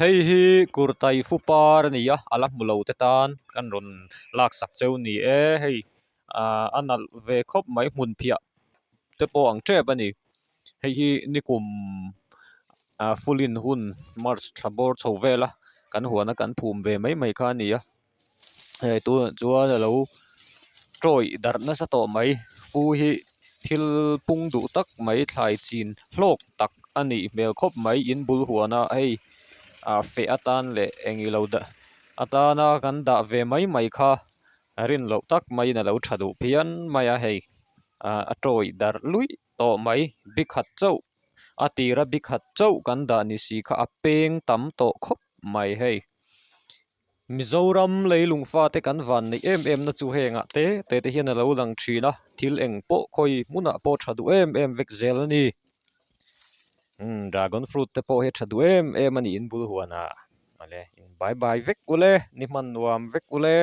hei hi kurtai fupar ni ya alak mulo te tan kan ron lak sak cheu ni hei anal ve khop mai mun phia te po ang tre bani hei hi nikum fulin hun march thabor chovela kan huana kan phum ve mai mai kha ni ya hei tu chuan lo troi dar na sa to mai fu hi thil pung du tak mai thlai chin hlok tak ani mel khop mai in bul huana hei fe atan le engi lo da atana kan da ve mai mai kha rin lo tak mai na lo thadu pian maya hei a troi dar lui to mai big khat chau atira big khat chau kan da ni si kha apeng tam to khop mai hei Mizoram leilung fa te kan van nei em na chu henga te hian a lo lang thina thil eng po khoi muna po thadu em vek zel ni dragon fruit te po he thadu em ani in bul huana ale bye bye vek ule ni man nuam vek ule